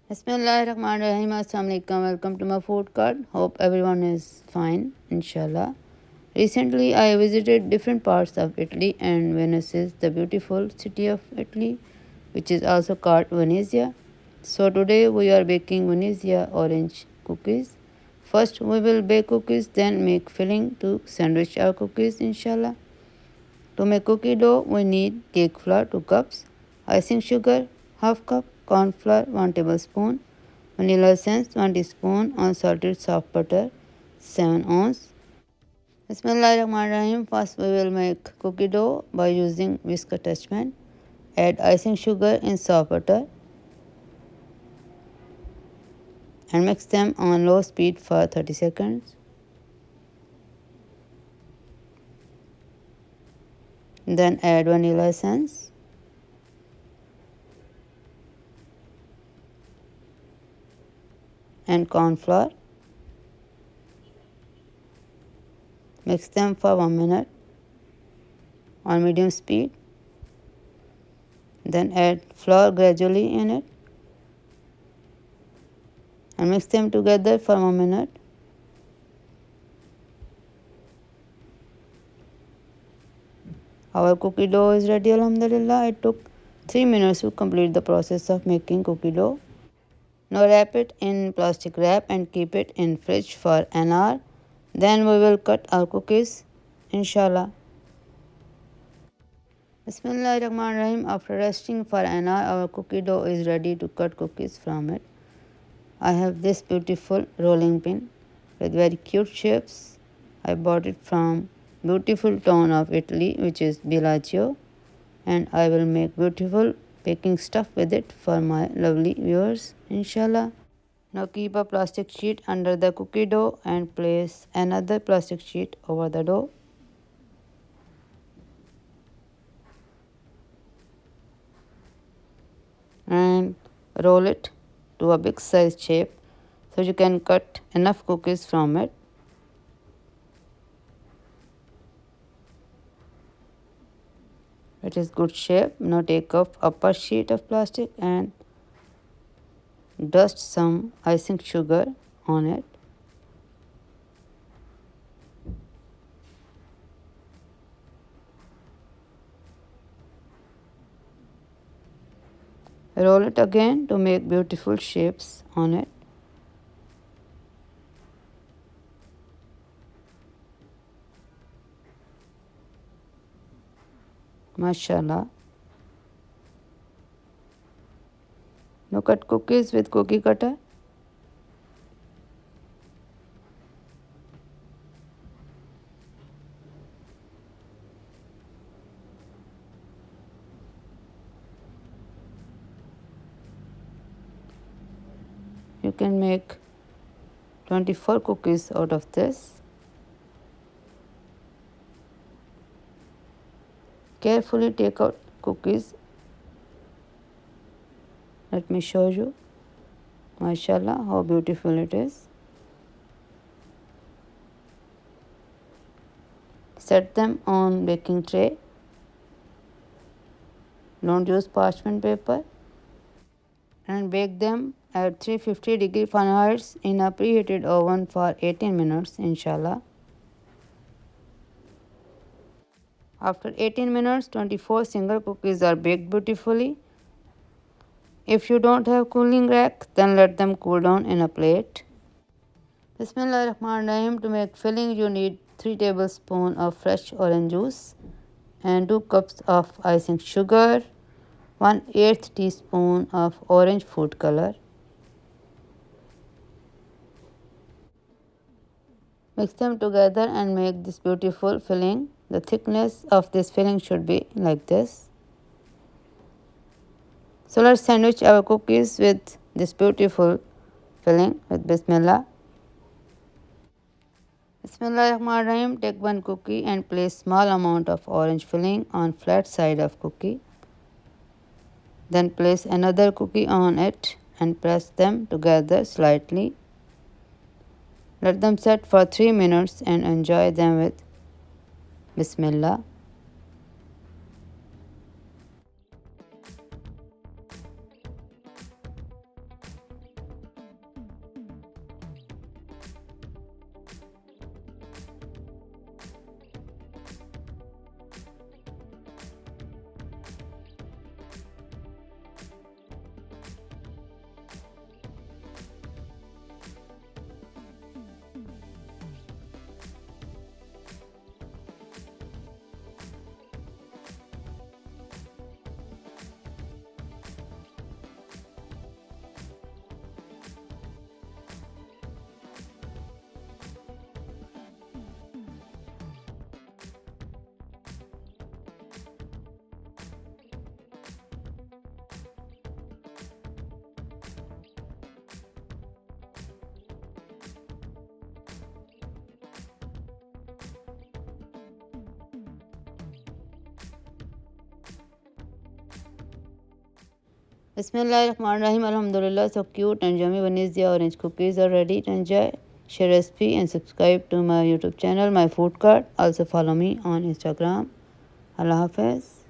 Bismillahirrahmanirrahim. Assalamualaikum. Welcome to my food cart. Hope everyone is fine, inshallah. Recently, I visited different parts of Italy and Venice is the beautiful city of Italy, which is also called Venezia. So today we are baking Venezia orange cookies. First, we will bake cookies, then make filling to sandwich our cookies, inshallah. To make cookie dough, we need cake flour 2 cups, icing sugar half cup, corn flour 1 tablespoon, vanilla essence 1 teaspoon, unsalted soft butter 7 ounce. Bismillahirrahmanirrahim. First we will make cookie dough by using whisk attachment. Add icing sugar in soft butter and mix them on low speed for 30 seconds. Then add vanilla essence. And corn flour. Mix them for 1 minute on medium speed. Then add flour gradually in it and mix them together for 1 minute. Our cookie dough is ready, alhamdulillah. It took 3 minutes to complete the process of making cookie dough. Now wrap it in plastic wrap and keep it in fridge for an hour. Then we will cut our cookies, inshallah. Bismillahirrahmanirrahim. After resting for an hour, our cookie dough is ready to cut cookies from it. I have this beautiful rolling pin with very cute shapes. I bought it from beautiful town of Italy, which is Bellagio, and I will make beautiful baking stuff with it for my lovely viewers, inshallah. Now keep a plastic sheet under the cookie dough and place another plastic sheet over the dough. And roll it to a big size shape so you can cut enough cookies from it. It is good shape. Now take off upper sheet of plastic and dust some icing sugar on it. Roll it again to make beautiful shapes on it. MashaAllah. Now cut cookies with cookie cutter. You can make 24 cookies out of this. Carefully take out cookies. Let me show you. MashaAllah, how beautiful it is. Set them on baking tray. Don't use parchment paper. And bake them at 350 degree Fahrenheit in a preheated oven for 18 minutes, inshallah. After 18 minutes, 24 single cookies are baked beautifully. If you don't have cooling rack, then let them cool down in a plate. Bismillahirrahmanirrahim. To make filling, you need 3 tablespoons of fresh orange juice and 2 cups of icing sugar, 1/8 teaspoon of orange food color. Mix them together and make this beautiful filling. The thickness of this filling should be like this. So let's sandwich our cookies with this beautiful filling with Bismillah. Bismillahirrahmanirrahim. Take one cookie and place small amount of orange filling on flat side of cookie. Then place another cookie on it and press them together slightly. Let them set for 3 minutes and enjoy them with Bismillah. Bismillahirrahmanirrahim. Alhamdulillah, so cute and yummy VENEZIA orange cookies are ready to enjoy. Share recipe and subscribe to my YouTube channel, Myfoodcart. Also follow me on Instagram. Allah Hafiz.